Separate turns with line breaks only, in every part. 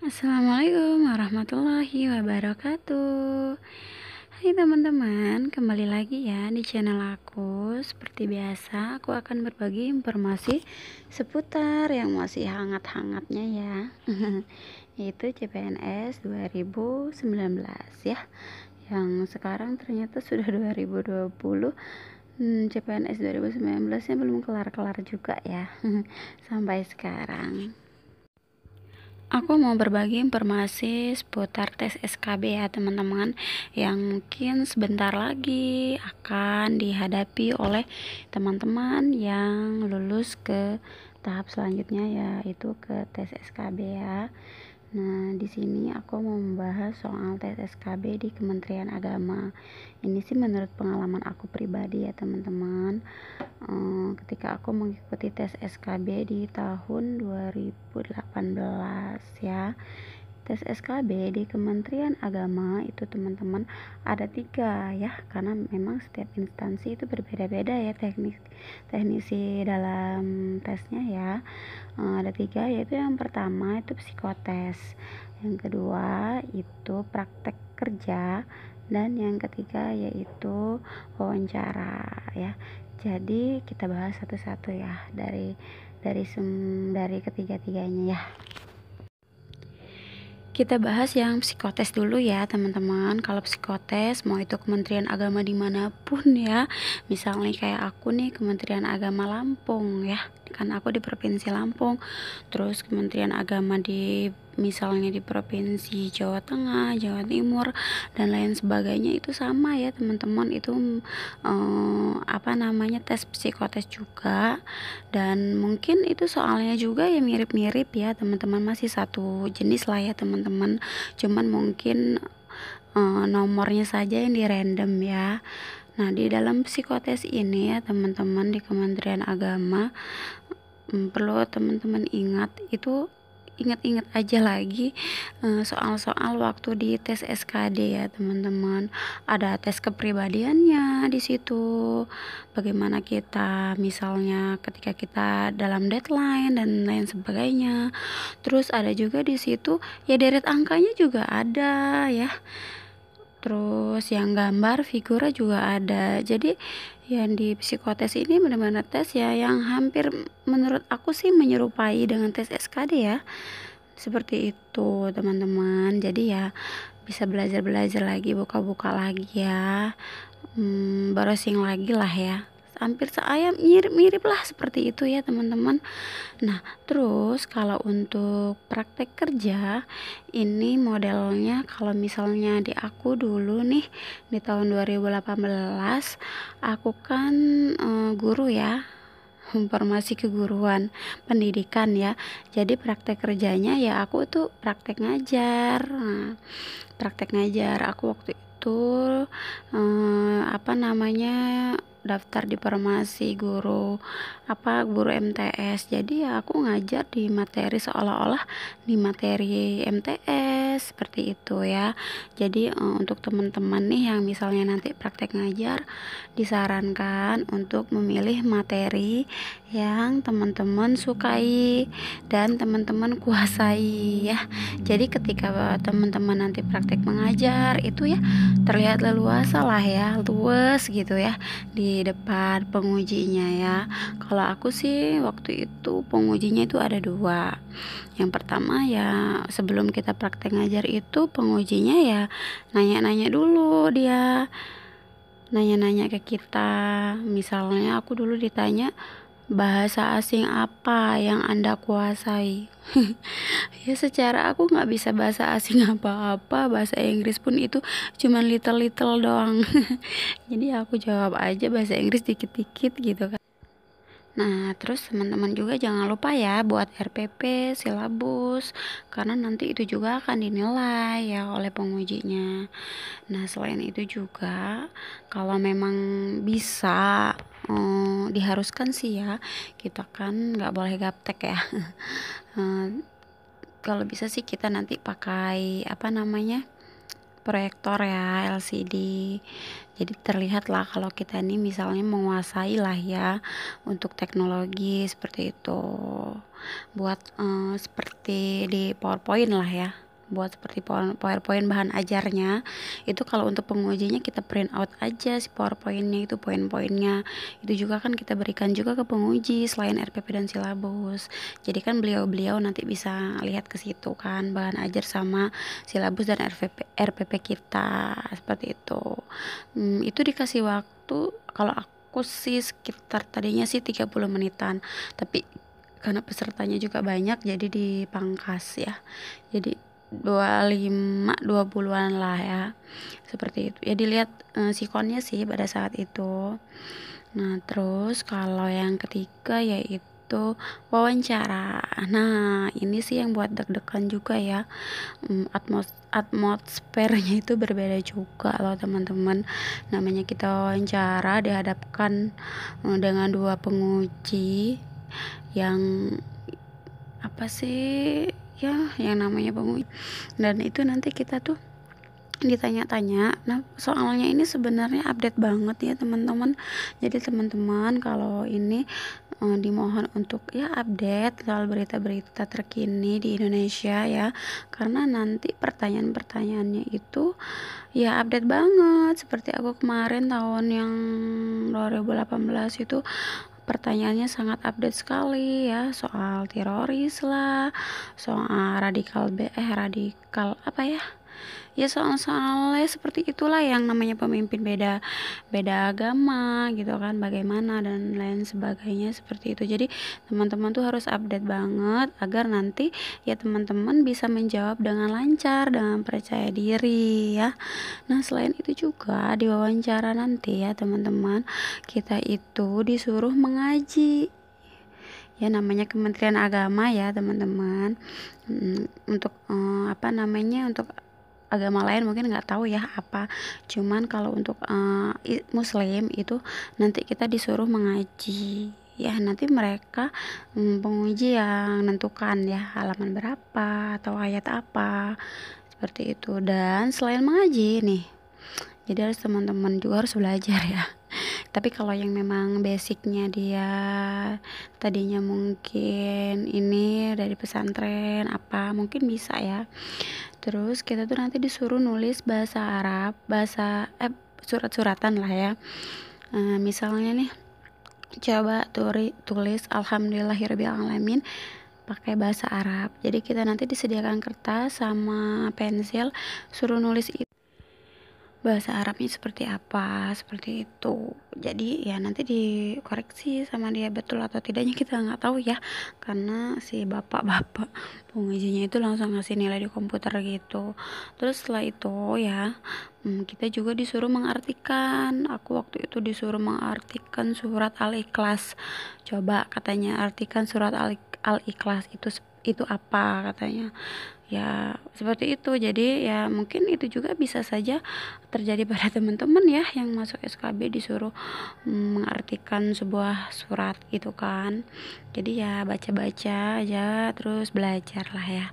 Assalamualaikum warahmatullahi wabarakatuh. Hai teman-teman, kembali lagi ya di channel aku. Seperti biasa, aku akan berbagi informasi seputar yang masih hangat-hangatnya ya, yaitu CPNS 2019 ya. Yang sekarang ternyata sudah 2020. CPNS 2019 nya belum kelar-kelar juga ya sampai sekarang. Aku mau berbagi informasi seputar tes SKB ya teman-teman, yang mungkin sebentar lagi akan dihadapi oleh teman-teman yang lulus ke tahap selanjutnya, yaitu ke tes SKB ya. Nah, di sini aku mau membahas soal tes SKB di Kementerian Agama. Ini sih menurut pengalaman aku pribadi ya teman-teman. Ketika aku mengikuti tes SKB di tahun 2018 ya. Tes SKB di Kementerian Agama itu teman-teman ada 3 ya, karena memang setiap instansi itu berbeda-beda ya teknisi dalam tesnya ya. Ada 3, yaitu yang pertama itu psikotes, yang kedua itu praktek kerja, dan yang ketiga yaitu wawancara ya. Jadi kita bahas satu-satu ya dari ketiga-tiganya ya. Kita bahas yang psikotes dulu ya teman-teman. Kalau psikotes mau itu Kementerian Agama dimanapun ya, misalnya kayak aku nih Kementerian Agama Lampung ya, kan aku di Provinsi Lampung. Terus Kementerian Agama di misalnya di Provinsi Jawa Tengah, Jawa Timur, dan lain sebagainya, itu sama ya teman-teman. Itu tes psikotes juga, dan mungkin itu soalnya juga ya mirip-mirip ya teman-teman, masih satu jenis lah ya teman-teman, cuman mungkin nomornya saja yang di random ya. Nah, di dalam psikotes ini ya teman-teman di Kementerian Agama, perlu teman-teman ingat aja lagi soal-soal waktu di tes SKD ya teman-teman. Ada tes kepribadiannya di situ, bagaimana kita misalnya ketika kita dalam deadline dan lain sebagainya. Terus ada juga di situ ya deret angkanya juga ada ya. Terus yang gambar figura juga ada. Jadi yang di psikotes ini benar-benar tes ya yang hampir menurut aku sih menyerupai dengan tes SKD ya. Seperti itu teman-teman. Jadi ya bisa belajar-belajar lagi, buka-buka lagi ya, browsing lagi lah ya. Hampir saya mirip-mirip lah seperti itu ya teman-teman. Nah, terus kalau untuk praktek kerja ini modelnya, kalau misalnya di aku dulu nih di tahun 2018, aku kan guru ya, informasi keguruan pendidikan ya. Jadi praktek kerjanya ya aku tuh praktek ngajar. Nah, praktek ngajar aku waktu itu daftar di formasi guru MTS. Jadi ya aku ngajar di materi seolah-olah di materi MTS seperti itu ya. Jadi untuk teman-teman nih yang misalnya nanti praktek ngajar, disarankan untuk memilih materi yang teman-teman sukai dan teman-teman kuasai ya. Jadi ketika teman-teman nanti praktek mengajar itu ya terlihat leluasa lah ya, luas gitu ya di depan pengujinya ya. Kalau aku sih waktu itu pengujinya itu ada 2. Yang pertama ya sebelum kita praktek ngajar itu pengujinya ya nanya-nanya dulu, dia nanya-nanya ke kita. Misalnya aku dulu ditanya, bahasa asing apa yang Anda kuasai? Ya secara aku nggak bisa bahasa asing apa-apa, bahasa Inggris pun itu cuman little doang. Jadi aku jawab aja bahasa Inggris dikit-dikit gitu kan. Nah, terus teman-teman juga jangan lupa ya buat RPP, silabus, karena nanti itu juga akan dinilai ya oleh pengujinya. Nah, selain itu juga kalau memang bisa, diharuskan sih ya, kita kan nggak boleh gaptek ya. Kalau bisa sih kita nanti pakai proyektor ya LCD. Jadi terlihat lah kalau kita ini misalnya menguasai lah ya untuk teknologi seperti itu. Buat seperti di PowerPoint lah ya. Buat seperti PowerPoint bahan ajarnya itu, kalau untuk pengujinya kita print out aja si PowerPointnya itu, poin-poinnya itu juga kan kita berikan juga ke penguji selain RPP dan silabus. Jadi kan beliau-beliau nanti bisa lihat ke situ kan bahan ajar sama silabus dan RPP kita seperti itu. Itu dikasih waktu kalau aku sih sekitar tadinya sih 30 menitan, tapi karena pesertanya juga banyak jadi dipangkas ya, jadi 20-an lah ya, seperti itu ya. Dilihat sikonnya sih pada saat itu. Nah terus kalau yang ketiga yaitu wawancara. Nah ini sih yang buat deg-degan juga ya. Atmosfernya itu berbeda juga loh teman-teman. Namanya kita wawancara dihadapkan dengan dua penguji yang apa sih ya, yang namanya penguji, dan itu nanti kita tuh ditanya-tanya. Nah soalnya ini sebenarnya update banget ya teman-teman. Jadi teman-teman kalau ini dimohon untuk ya update soal berita-berita terkini di Indonesia ya, karena nanti pertanyaan-pertanyaannya itu ya update banget. Seperti aku kemarin tahun yang 2018 itu pertanyaannya sangat update sekali ya, soal teroris lah, soal radikal apa ya, ya soal-soalnya seperti itulah, yang namanya pemimpin beda agama gitu kan, bagaimana dan lain sebagainya seperti itu. Jadi teman-teman tuh harus update banget agar nanti ya teman-teman bisa menjawab dengan lancar, dengan percaya diri ya. Nah selain itu juga di wawancara nanti ya teman-teman, kita itu disuruh mengaji ya, namanya Kementerian Agama ya teman-teman. Untuk apa namanya, untuk agama lain mungkin nggak tahu ya apa, cuman kalau untuk muslim itu nanti kita disuruh mengaji ya. Nanti mereka penguji yang nentukan ya halaman berapa atau ayat apa seperti itu. Dan selain mengaji nih, jadi harus teman-teman juga harus belajar ya. Tapi kalau yang memang basicnya dia tadinya mungkin ini dari pesantren apa, mungkin bisa ya. Terus kita tuh nanti disuruh nulis bahasa Arab, surat-suratan lah ya. Misalnya nih, coba tulis Alhamdulillahirobbilalamin pakai bahasa Arab. Jadi kita nanti disediakan kertas sama pensil, suruh nulis bahasa Arabnya seperti apa, seperti itu. Jadi ya nanti dikoreksi sama dia betul atau tidaknya kita nggak tahu ya, karena si bapak-bapak pengujinya itu langsung ngasih nilai di komputer gitu. Terus setelah itu ya kita juga disuruh mengartikan. Aku waktu itu disuruh mengartikan surat Al-Ikhlas. Coba katanya artikan surat Al-Ikhlas itu apa katanya ya, seperti itu. Jadi ya mungkin itu juga bisa saja terjadi pada teman-teman ya yang masuk SKB disuruh mengartikan sebuah surat gitu kan. Jadi ya baca-baca aja terus belajar lah ya.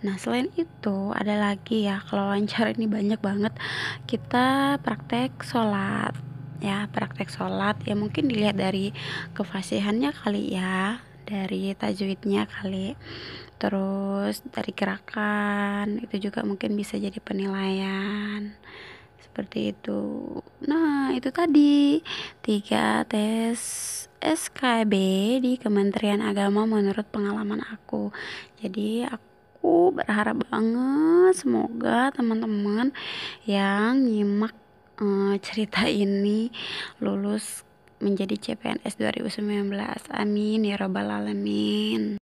Nah selain itu ada lagi ya, kalau wawancara ini banyak banget kita praktek sholat ya. Praktek sholat ya mungkin dilihat dari kefasihannya kali ya, dari tajwidnya kali, terus dari gerakan itu juga mungkin bisa jadi penilaian seperti itu. Nah itu tadi 3 tes SKB di Kementerian Agama menurut pengalaman aku. Jadi aku berharap banget semoga teman-teman yang nyimak cerita ini lulus menjadi CPNS 2019. Amin ya robbal alamin.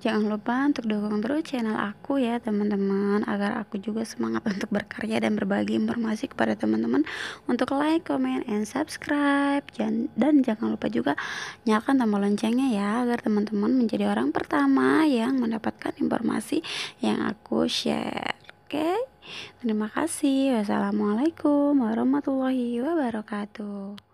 Jangan lupa untuk dukung terus channel aku ya teman-teman, agar aku juga semangat untuk berkarya dan berbagi informasi kepada teman-teman. Untuk like, comment, and subscribe. Dan jangan lupa juga nyalakan tombol loncengnya ya, agar teman-teman menjadi orang pertama yang mendapatkan informasi yang aku share. Oke? Terima kasih. Wassalamualaikum warahmatullahi wabarakatuh.